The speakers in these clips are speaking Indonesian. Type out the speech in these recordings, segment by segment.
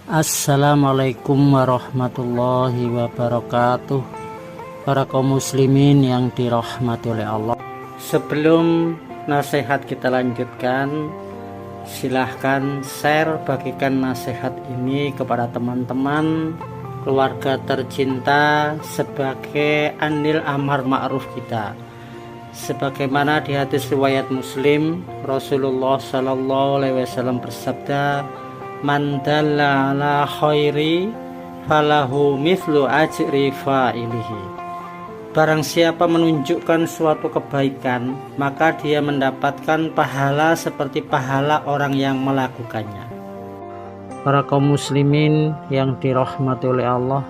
Assalamualaikum warahmatullahi wabarakatuh. Para kaum muslimin yang dirahmati oleh Allah, sebelum nasihat kita lanjutkan, silahkan share, bagikan nasihat ini kepada teman-teman, keluarga tercinta, sebagai andil amar ma'ruf kita. Sebagaimana di hadis riwayat Muslim, Rasulullah Shallallahu Alaihi Wasallam bersabda, "Man dalla ala khairi falahu mithlu ajri fa'ilihi." Barang siapa menunjukkan suatu kebaikan, maka dia mendapatkan pahala seperti pahala orang yang melakukannya. Para kaum muslimin yang dirahmati oleh Allah,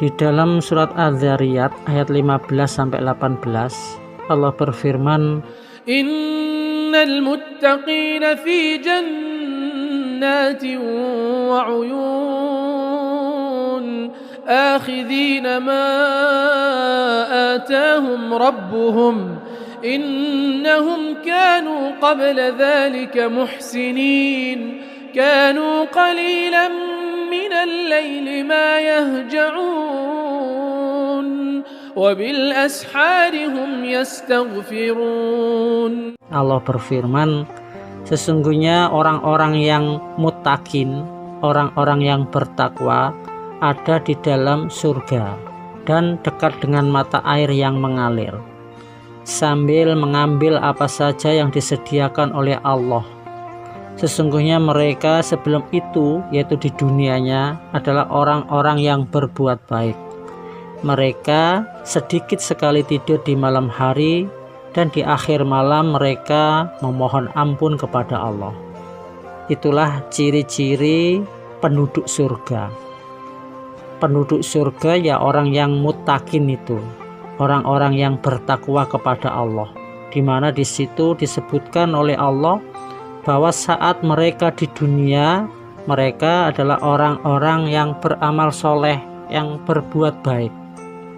di dalam surat Az-Zariyat ayat 15-18 Allah berfirman, Innal muttaqina fi jannatin wa 'uyun akhidhina ma atahum rabbuhum innahum kanu qabla dhalika muhsinin kanu qalilan minal layli ma yahja'un wa bil ashari hum yastaghfirun. Allah berfirman, sesungguhnya orang-orang yang muttaqin, orang-orang yang bertakwa ada di dalam surga dan dekat dengan mata air yang mengalir, sambil mengambil apa saja yang disediakan oleh Allah. Sesungguhnya mereka sebelum itu, yaitu di dunianya, adalah orang-orang yang berbuat baik. Mereka sedikit sekali tidur di malam hari, dan di akhir malam mereka memohon ampun kepada Allah. Itulah ciri-ciri penduduk surga. Penduduk surga ya orang yang muttaqin itu, orang-orang yang bertakwa kepada Allah, di mana di situ disebutkan oleh Allah bahwa saat mereka di dunia, mereka adalah orang-orang yang beramal soleh, yang berbuat baik.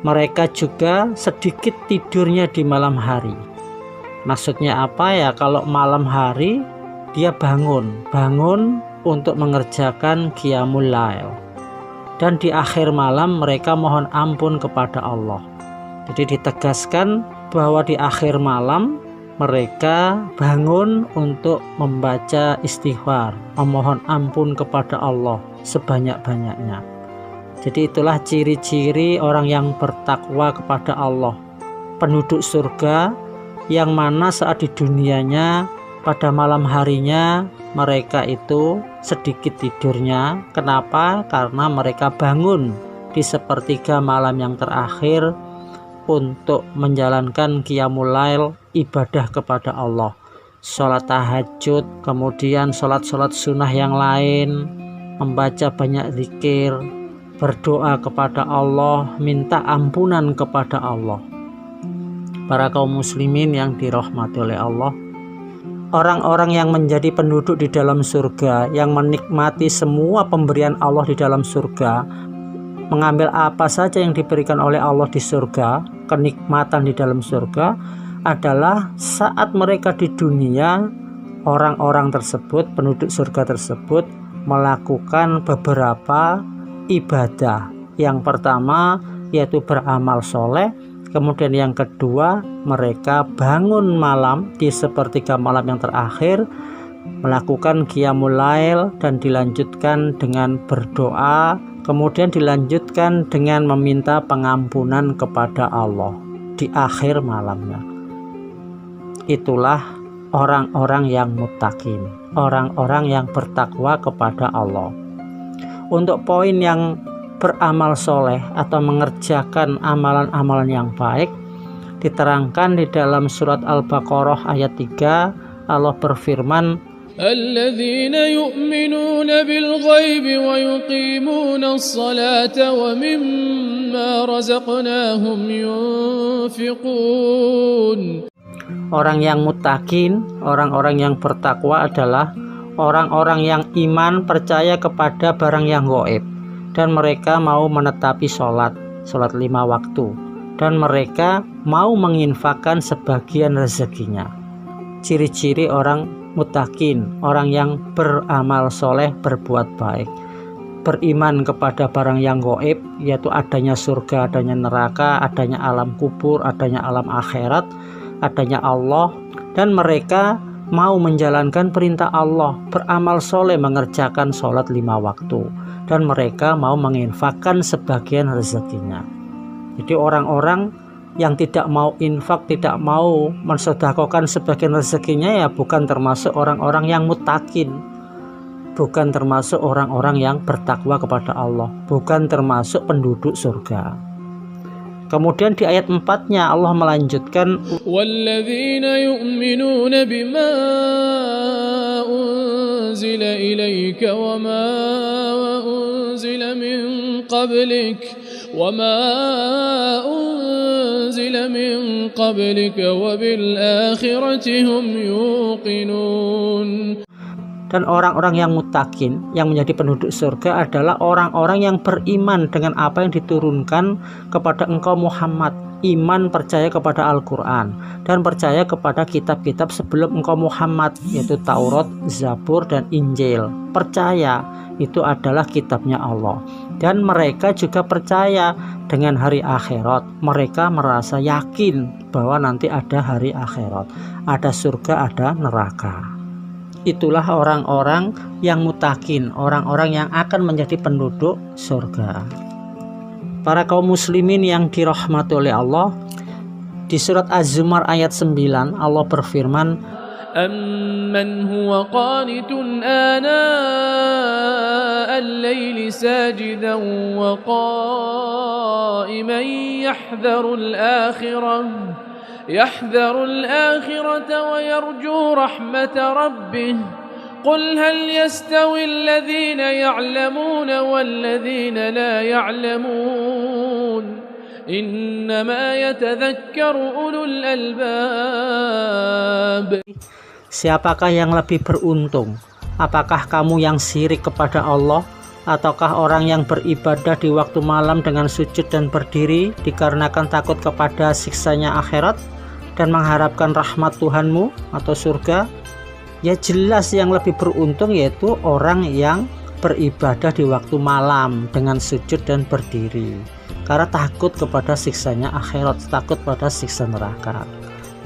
Mereka juga sedikit tidurnya di malam hari. Maksudnya apa ya? Kalau malam hari dia bangun untuk mengerjakan qiyamul lail, dan di akhir malam mereka mohon ampun kepada Allah. Jadi ditegaskan bahwa di akhir malam mereka bangun untuk membaca istighfar, memohon ampun kepada Allah sebanyak-banyaknya. Jadi itulah ciri-ciri orang yang bertakwa kepada Allah, penduduk surga, yang mana saat di dunianya pada malam harinya mereka itu sedikit tidurnya. Kenapa? Karena mereka bangun di sepertiga malam yang terakhir untuk menjalankan qiyamul lail, ibadah kepada Allah, sholat tahajud, kemudian sholat-sholat sunnah yang lain, membaca banyak zikir, berdoa kepada Allah, minta ampunan kepada Allah. Para kaum muslimin yang dirahmati oleh Allah, orang-orang yang menjadi penduduk di dalam surga, yang menikmati semua pemberian Allah di dalam surga, mengambil apa saja yang diberikan oleh Allah di surga, kenikmatan di dalam surga, adalah saat mereka di dunia, orang-orang tersebut, penduduk surga tersebut, melakukan beberapa ibadah. Yang pertama yaitu beramal soleh, kemudian yang kedua mereka bangun malam di sepertiga malam yang terakhir, melakukan qiyamul lail, dan dilanjutkan dengan berdoa, kemudian dilanjutkan dengan meminta pengampunan kepada Allah di akhir malamnya. Itulah orang-orang yang muttaqin, orang-orang yang bertakwa kepada Allah. Untuk poin yang beramal soleh atau mengerjakan amalan-amalan yang baik, diterangkan di dalam surat Al-Baqarah ayat 3, Allah berfirman, Alladzina yu'minuna bil ghaibi wa yuqimuna as-salata wa mimma razaqnahum yunfiqun. Orang yang muttaqin, orang-orang yang bertakwa adalah orang-orang yang iman, percaya kepada barang yang gaib, dan mereka mau menetapi sholat 5 waktu, dan mereka mau menginfakkan sebagian rezekinya. Ciri-ciri orang muttaqin, orang yang beramal soleh, berbuat baik. beriman kepada barang yang gaib, yaitu adanya surga, adanya neraka, adanya alam kubur, adanya alam akhirat, adanya Allah, dan mereka mau menjalankan perintah Allah, beramal soleh, mengerjakan sholat 5 waktu, dan mereka mau menginfakkan sebagian rezekinya. Jadi orang-orang yang tidak mau infak, tidak mau mensedekahkan sebagian rezekinya, ya bukan termasuk orang-orang yang muttaqin, bukan termasuk orang-orang yang bertakwa kepada Allah, bukan termasuk penduduk surga. Kemudian di ayat 4-nya Allah melanjutkan, walladzina yu'minuna bima unzila ilaika wa ma unzila min qablik wa ma unzila min qablika wa bil akhirati hum yuqinun. Dan orang-orang yang muttaqin, yang menjadi penduduk surga adalah orang-orang yang beriman dengan apa yang diturunkan kepada engkau Muhammad. Iman, percaya kepada Al-Quran, dan percaya kepada kitab-kitab sebelum engkau Muhammad, yaitu Taurat, Zabur, dan Injil. Percaya itu adalah kitabnya Allah. Dan mereka juga percaya dengan hari akhirat. Mereka merasa yakin bahwa nanti ada hari akhirat, ada surga, ada neraka. Itulah orang-orang yang muttaqin, orang-orang yang akan menjadi penduduk surga. Para kaum muslimin yang dirahmati oleh Allah, di surat Az-Zumar ayat 9 Allah berfirman, amman huwa qanitun ana al-laili sajidan wa qa'iman يحذر الآخرة ويرجو رحمة ربه قل هل يستوي الذين يعلمون والذين لا يعلمون إنما يتذكر أولو الألباب. Siapakah yang lebih beruntung? Apakah kamu yang syirik kepada Allah, ataukah orang yang beribadah di waktu malam dengan sujud dan berdiri dikarenakan takut kepada siksanya akhirat dan mengharapkan rahmat Tuhanmu atau surga? Ya jelas yang lebih beruntung yaitu orang yang beribadah di waktu malam dengan sujud dan berdiri karena takut kepada siksanya akhirat, takut pada siksa neraka.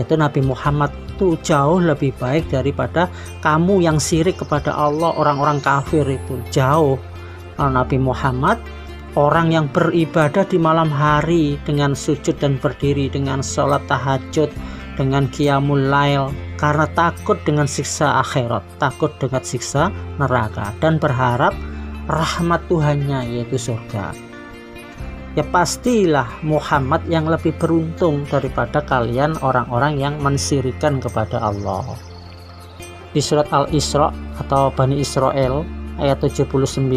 Itu Nabi Muhammad itu jauh lebih baik daripada kamu yang syirik kepada Allah, orang-orang kafir itu jauh. Nabi Muhammad orang yang beribadah di malam hari dengan sujud dan berdiri, dengan sholat tahajud, dengan qiyamul lail, karena takut dengan siksa akhirat, takut dengan siksa neraka, dan berharap rahmat Tuhannya yaitu surga. Ya pastilah Muhammad yang lebih beruntung daripada kalian orang-orang yang mensyirikkan kepada Allah. Di surat Al-Isra atau Bani Israel ayat 79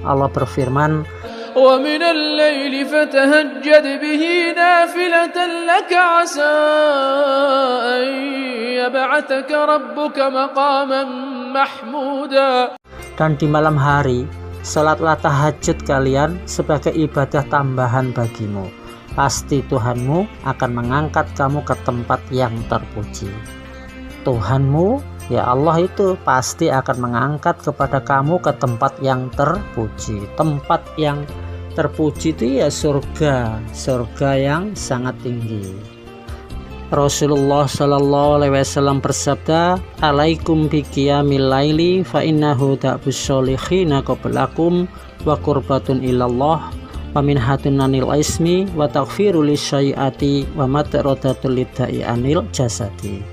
Allah berfirman, وَمِنَ اللَّيْلِ فَتَهَجَّدْ بِهِ نَافِلَةً لَكَ عَسَىٰ أَن يَبْعَثَكَ رَبُّكَ مَقَامًا مَحْمُودًا. Dan di malam hari salatlah tahajud kalian sebagai ibadah tambahan bagimu. Pasti Tuhanmu akan mengangkat kamu ke tempat yang terpuji. Tuhanmu, ya Allah itu pasti akan mengangkat kepada kamu ke tempat yang terpuji. Tempat yang terpuji itu ya surga, surga yang sangat tinggi. Rasulullah Shallallahu Alaihi Wasallam bersabda, "Alaikum biqiyamil laili, fa innahu da'bus sholikhina qablakum wa qurbatun ilallah wa minhatun anil ismi wa taghfirul lisyai'ati wa matradatul lidda'i anil jasadi."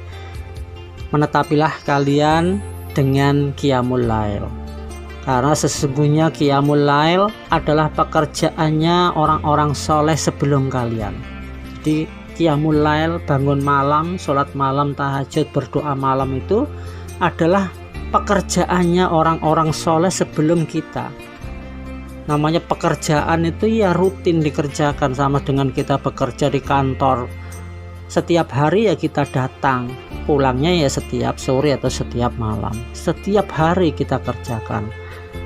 Menetapilah kalian dengan qiyamul lail, karena sesungguhnya qiyamul lail adalah pekerjaannya orang-orang soleh sebelum kalian. Jadi qiyamul lail, bangun malam, sholat malam, tahajud, berdoa malam itu adalah pekerjaannya orang-orang soleh sebelum kita. Namanya pekerjaan itu ya rutin dikerjakan, sama dengan kita bekerja di kantor. Setiap hari ya kita datang, pulangnya ya setiap sore atau setiap malam. Setiap hari kita kerjakan.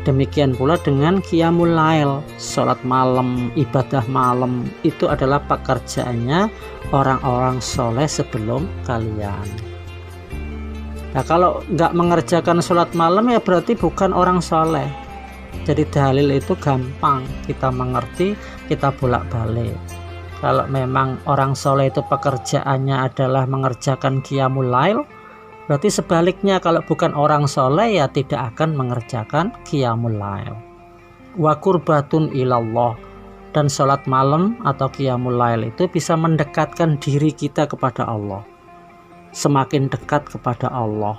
Demikian pula dengan qiyamul lail, sholat malam, ibadah malam, itu adalah pekerjaannya orang-orang soleh sebelum kalian. Nah kalau nggak mengerjakan sholat malam ya berarti bukan orang soleh. Jadi dalil itu gampang kita mengerti, kita bolak-balik. Kalau memang orang soleh itu pekerjaannya adalah mengerjakan qiyamul lail, berarti sebaliknya kalau bukan orang soleh ya tidak akan mengerjakan qiyamul lail. Wa qurbatun ilallah, dan sholat malam atau qiyamul lail itu bisa mendekatkan diri kita kepada Allah. Semakin dekat kepada Allah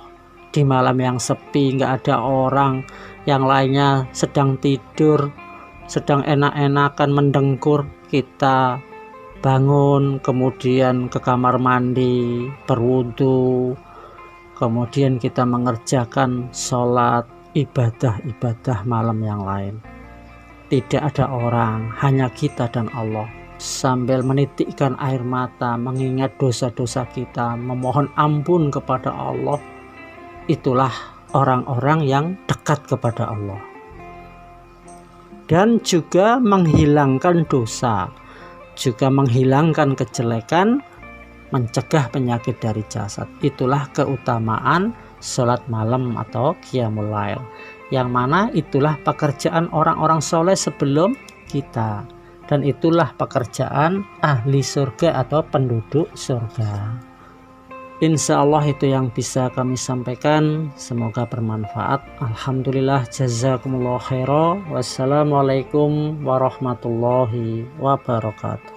di malam yang sepi, nggak ada orang, yang lainnya sedang tidur, sedang enak-enakan mendengkur, kita bangun, kemudian ke kamar mandi, berwudu, kemudian kita mengerjakan sholat, ibadah-ibadah malam yang lain. Tidak ada orang, hanya kita dan Allah. Sambil menitikkan air mata, mengingat dosa-dosa kita, memohon ampun kepada Allah. Itulah orang-orang yang dekat kepada Allah. Dan juga menghilangkan dosa, juga menghilangkan kejelekan, mencegah penyakit dari jasad. Itulah keutamaan sholat malam atau qiyamul lail, yang mana itulah pekerjaan orang-orang soleh sebelum kita, dan itulah pekerjaan ahli surga atau penduduk surga. Insya Allah itu yang bisa kami sampaikan, semoga bermanfaat. Alhamdulillah, jazakumullah khairan. Wassalamualaikum warahmatullahi wabarakatuh.